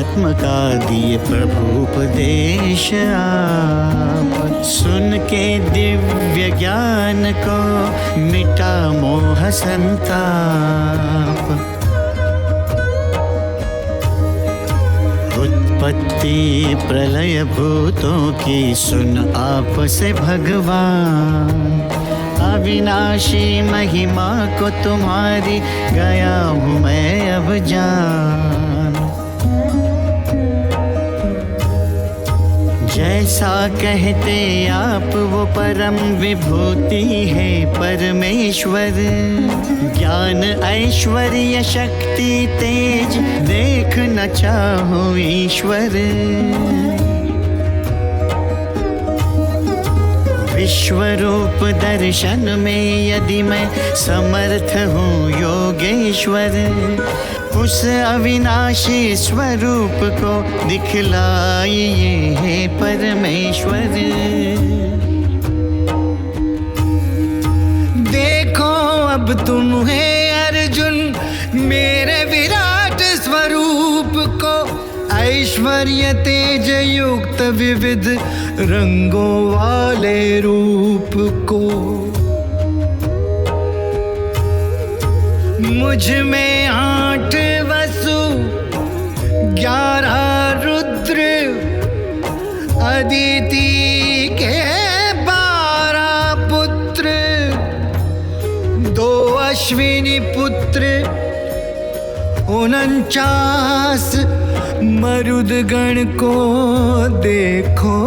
आत्म का दिए प्रभु उपदेश आप। सुन के दिव्य ज्ञान को मिटा मोह संताप। उत्पत्ति प्रलय भूतों की सुन आप से भगवान। अविनाशी महिमा को तुम्हारी गया हूँ मैं अब जान। जैसा कहते आप वो परम विभूति है परमेश्वर। ज्ञान ऐश्वर्य शक्ति तेज देख न चाहो ईश्वर। विश्वरूप दर्शन में यदि मैं समर्थ हूँ योगेश्वर, उस अविनाशी स्वरूप को दिखलाइए हे परमेश्वर। देखो अब तुम्हें अर्जुन मेरे विराट स्वरूप को, ऐश्वर्य तेज युक्त विविध रंगों वाले रूप को। मुझ में 8 वसु 11 रुद्र, अदिति के 12 पुत्र, 2 अश्विनी पुत्र, 49 मरुदगण को देखो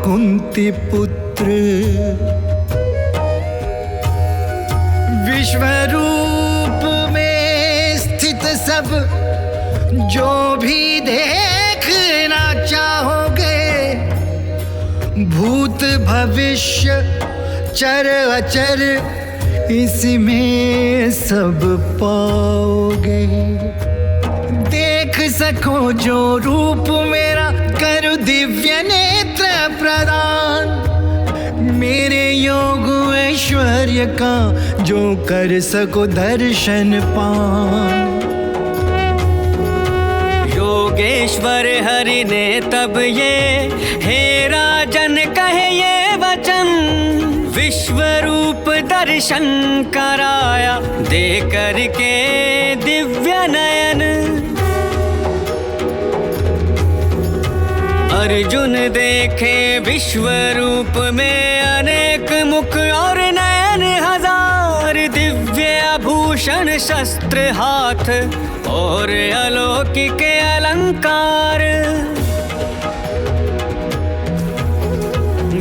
कुंती पुत्र। विश्वरूप में स्थित सब जो भी देखना चाहोगे, भूत भविष्य चर अचर इसमें सब पाओगे। देख सको जो रूप मेरा कर दिव्य नेत्र प्रदान, मेरे योग ऐश्वर्य का जो कर सको दर्शन पान। योगेश्वर हरि ने तब ये हे राजन कहे ये वचन, विश्वरूप दर्शन कराया दे करके दिव्य नयन। अर्जुन देखे विश्वरूप में अनेक मुख और नयन हजार, दिव्य आभूषण शस्त्र हाथ और अलौकिक अलंकार।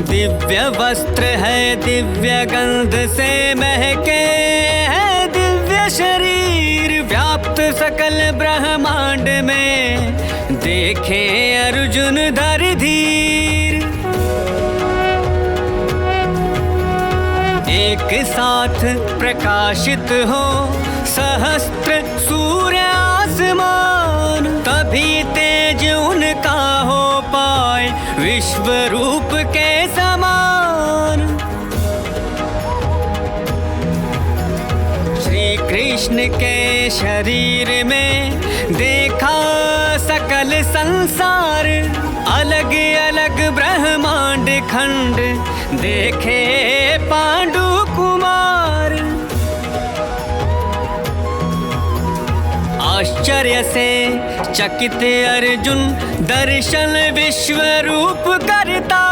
दिव्य वस्त्र है दिव्य गंध से महके है दिव्य शरीर, व्याप्त सकल ब्रह्मांड में देखे अर्जुन धर धीर। एक साथ प्रकाशित हो सहस्त्र सूर्य आसमान, तभी तेज उनका हो पाए विश्वरूप के समान। श्री कृष्ण के शरीर में देखा सकल संसार, अलग अलग ब्रह्मांड खंड देखे पांडु कुमार। आश्चर्य से चकित अर्जुन दर्शन विश्वरूप करता,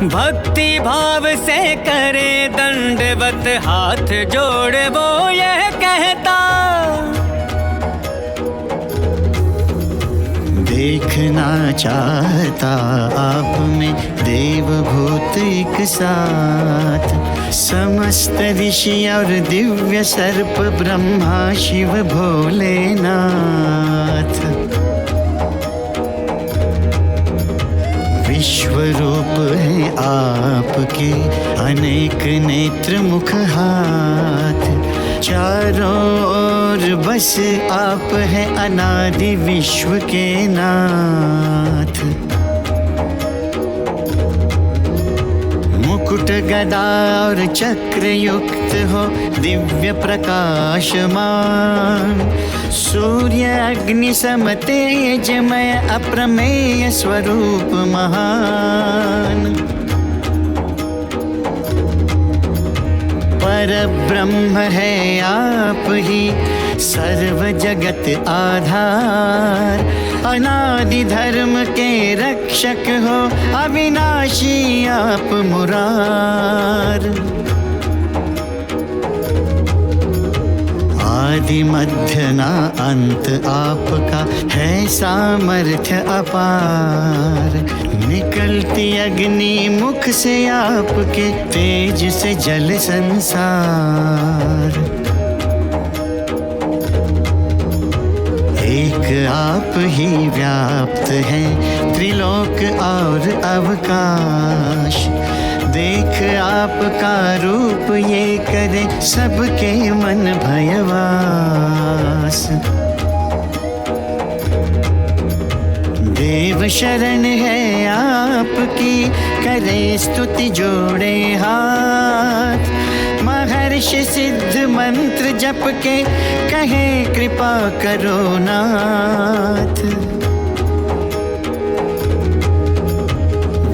भक्ति भाव से करे दंडवत हाथ जोड़ वो यह कहता। देखना चाहता आप में देव भूत एक साथ, समस्त ऋषि और दिव्य सर्प ब्रह्मा शिव भोलेनाथ। विश्वरूप है आपके अनेक नेत्र मुख हाथ, चारों ओर बस आप है अनादि विश्व के नाथ। मुख मुकुट गदा और चक्र युक्त हो दिव्य प्रकाशमान, सूर्य अग्नि सम तेजमय अप्रमेय स्वरूप महान। पर ब्रह्म है आप ही सर्व जगत आधार, अनादि धर्म के रक्षक हो अविनाशी आप मुरार। आदि मध्य ना अंत आपका है सामर्थ्य अपार, निकलती अग्नि मुख से आपके तेज से जल संसार। एक आप ही व्याप्त हैं त्रिलोक और अवकाश, देख आपका रूप ये करे सबके मन भयवास। देव शरण है आपकी करे स्तुति जोड़े हाथ, महर्षि सिद्ध मंत्र जप के कहे कृपा करो नाथ।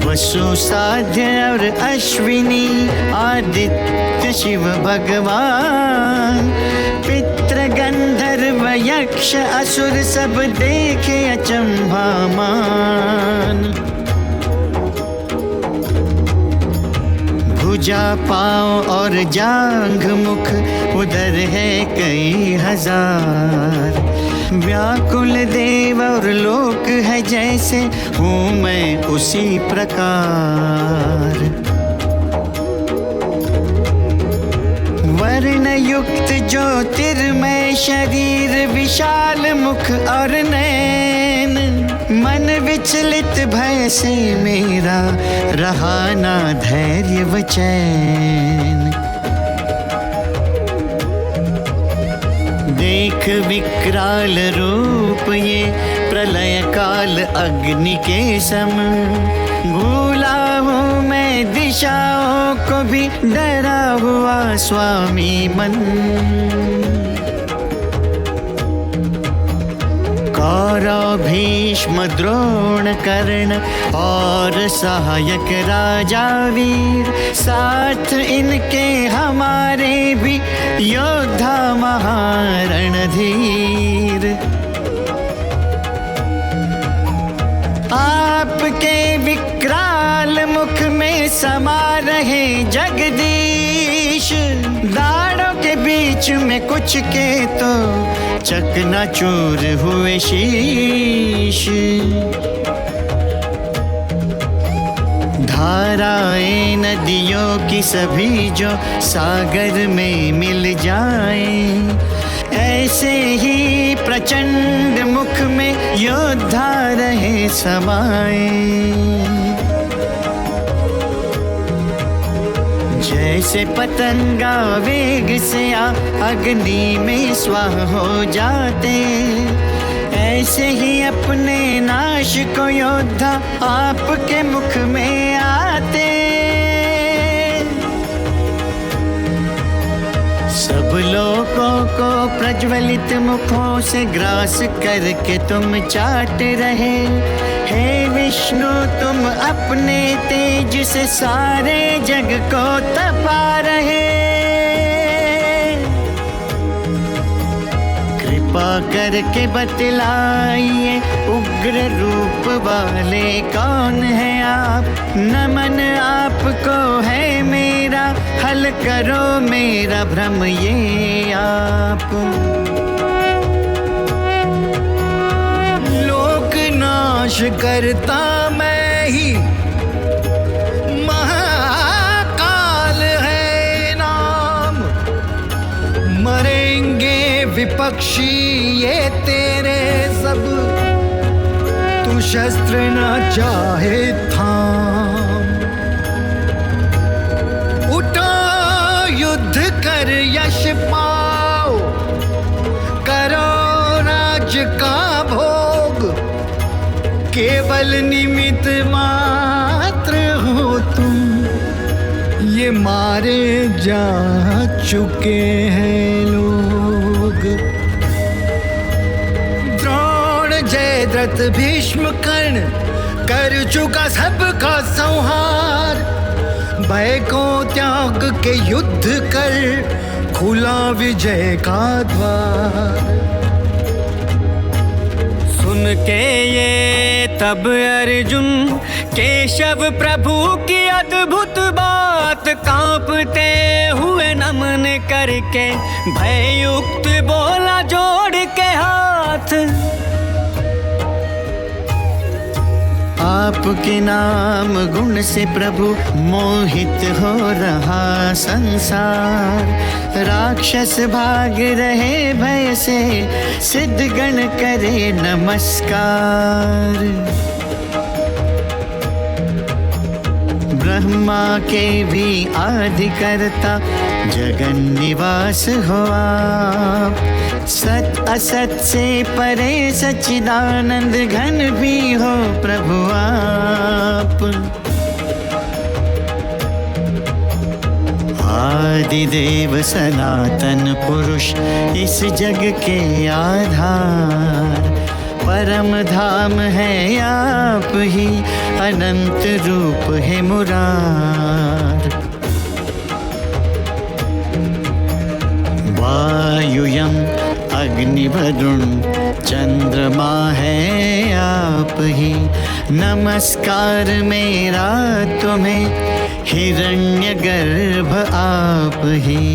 वसु साध्य और अश्विनी आदित्य शिव भगवान, पितृ गंधर्व यक्ष असुर सब देखे अचंभामान। भुजा पाँव और जांघ मुख उधर है कई हजार, व्याकुल देव और लोक है जैसे हूँ मैं उसी प्रकार। वर्ण युक्त ज्योतिर्मय शरीर विशाल मुख और नैन, मन विचलित भय से मेरा रहा ना धैर्य व चैन। देख विकराल रूप ये प्रलय काल अग्नि के सम, भूला हूँ मैं दिशाओं को भी डरा हुआ स्वामी मन। कौरव भीष्म द्रोण कर्ण और सहायक राजा वीर, साथ इनके हमारे भी योद्धा महारणधीर। आपके विकराल मुख में समा रहे जगदीश, दाढ़ों के बीच में कुछ के तो चकनाचूर हुए शीश। धाराएं नदियों की सभी जो सागर में मिल जाएं, ऐसे ही प्रचंड मुख में योद्धा रहे समाए। जैसे पतंगा वेग से अग्नि में स्वाह हो जाते, ऐसे ही अपने नाश को योद्धा आपके मुख में आते। सब लोगों को प्रज्वलित मुखों से ग्रास करके तुम चाट रहे, हे विष्णु तुम अपने तेज से सारे जग को तपा रहे। कृपा करके बतलाइए उग्र रूप वाले कौन है आप, नमन आपको है मेरा, हल करो मेरा भ्रम ये आप। लोक नाश करता मैं ही महाकाल है नाम, मरेंगे विपक्षी ये तेरे सब, तू शस्त्र न चाहे थाम। उठो युद्ध कर यश पाओ, करो राज का भोग, केवल निमित्त मात्र हो तुम, के मारे जा चुके हैं लोग। द्रोण, जयद्रथ, भीष्म, कर्ण कर चुका सबका संहार। भय को त्याग के युद्ध कर खुला विजय का द्वार। सुन के ये तब अर्जुन केशव प्रभु की अद्भुत बात, कांपते हुए नमन करके भययुक्त बोला जोड़ के हाथ। आपके नाम गुण से प्रभु मोहित हो रहा संसार। राक्षस भाग रहे भय से, सिद्धगण करे नमस्कार। ब्रह्मा के भी आदि करता, जगन निवास हो आप। सत असत से परे सच्चिदानंद घन भी हो प्रभु आप। आदिदेव सनातन पुरुष इस जग के आधार। परम धाम है आप ही, अनंत रूप है मुरार। वायुयम अग्नि वरुण चंद्रमा है आप ही। नमस्कार मेरा तुम्हें हिरण्यगर्भ आप ही।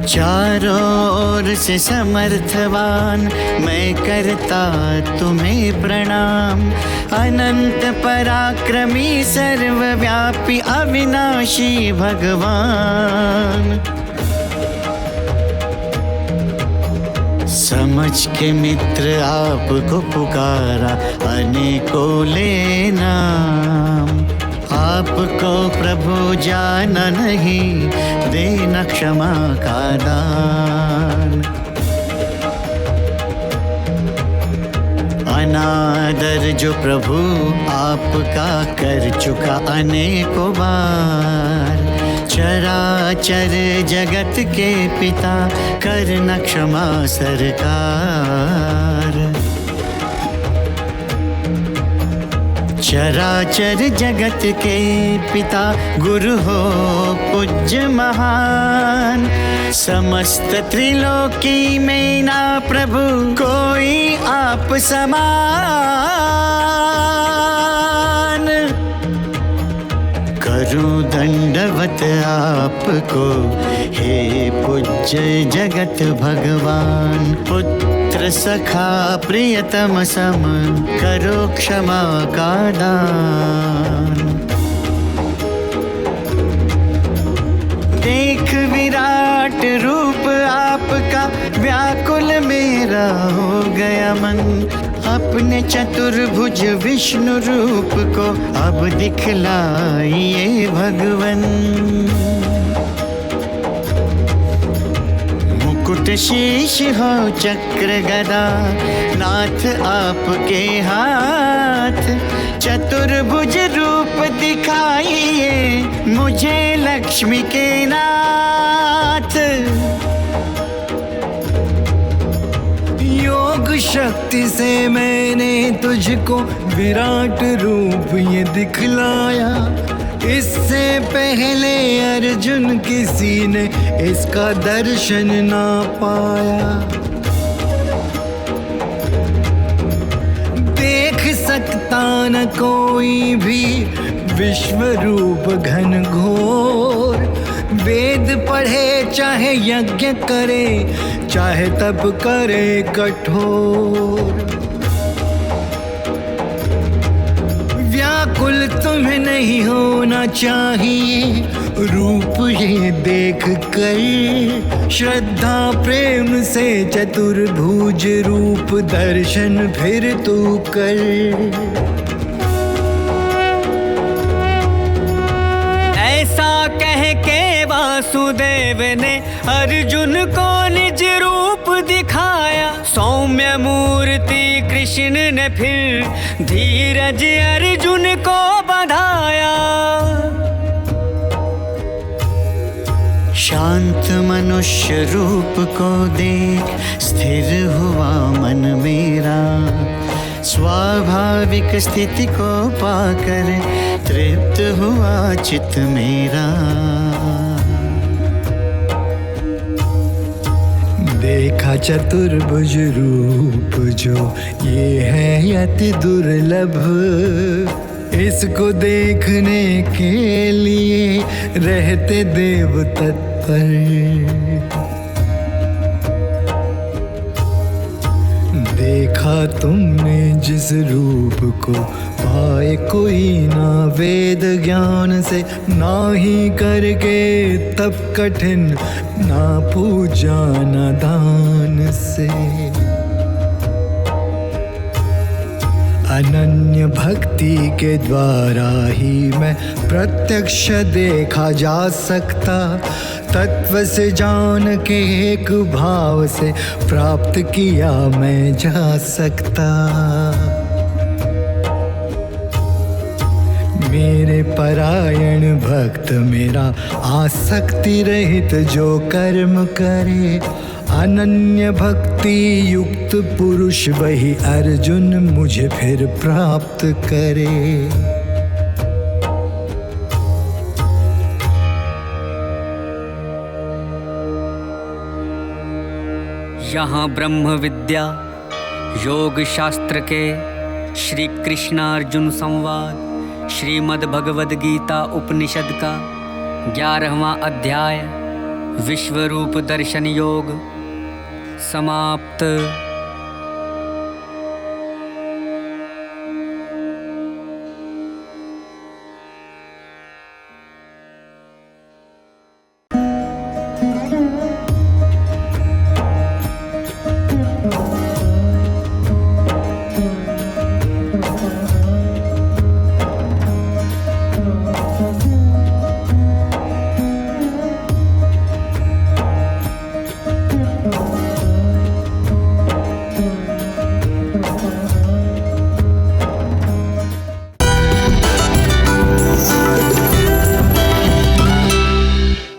चारों ओर से समर्थवान मैं करता तुम्हें प्रणाम। अनंत पराक्रमी सर्वव्यापी अविनाशी भगवान। समझ के मित्र आपको पुकारा, अनेकों ले नाम। आपको प्रभु जाना नहीं, देना क्षमा का दान। अनादर जो प्रभु आपका कर चुका अनेकों बार। चराचर जगत के पिता करना क्षमा सरकार। चराचर जगत के पिता गुरु हो पूज्य महान। समस्त त्रिलोकी में ना प्रभु कोई आप समान। करूं दंडवत आपको हे पूज्य जगत भगवान। पुत्र सखा प्रियतम सम करो क्षमा का दान। देख विराट रूप आपका व्याकुल मेरा हो गया मन। अपने चतुर्भुज विष्णु रूप को अब दिखलाइए भगवन। मुकुट शीश हो चक्र गदा नाथ आपके हाथ। चतुर्भुज रूप दिखाइए मुझे लक्ष्मी के नाथ। योग शक्ति से मैंने तुझको विराट रूप ये दिखलाया। इससे पहले अर्जुन किसी ने इसका दर्शन ना पाया। देख सकता न कोई भी विश्व रूप घन घोर। वेद पढ़े चाहे यज्ञ करे, चाहे तप करे कठोर। व्याकुल तुम्हें नहीं होना चाहिए रूप ये देख कर। श्रद्धा प्रेम से चतुर्भुज रूप दर्शन फिर तू कर। ऐसा कह के वासुदेव ने अर्जुन को निज रूप दिखाया। सौम्य मूर्ति कृष्ण ने फिर धीरज अर्जुन को बंधाया। शांत मनुष्य रूप को देख स्थिर हुआ मन मेरा, स्वाभाविक स्थिति को पाकर तृप्त हुआ चित्त मेरा। देखा चतुर्भुज रूप जो ये है अति दुर्लभ, इसको देखने के लिए रहते देव तत्पर। देखा तुमने जिस रूप को, पाए कोई ना वेद ज्ञान से, ना ही करके तप कठिन, ना पूजा ना दान से। अनन्य भक्ति के द्वारा ही मैं प्रत्यक्ष देखा जा सकता, तत्व से जान के एक भाव से प्राप्त किया मैं जा सकता। मेरे परायण भक्त मेरा आसक्ति रहित जो कर्म करे, अनन्य भक्ति युक्त पुरुष वही अर्जुन मुझे फिर प्राप्त करे। यहाँ ब्रह्म विद्या योग शास्त्र के श्री कृष्णार्जुन संवाद श्रीमद् भगवद गीता उपनिषद का 11वां अध्याय विश्वरूप दर्शन योग समाप्त।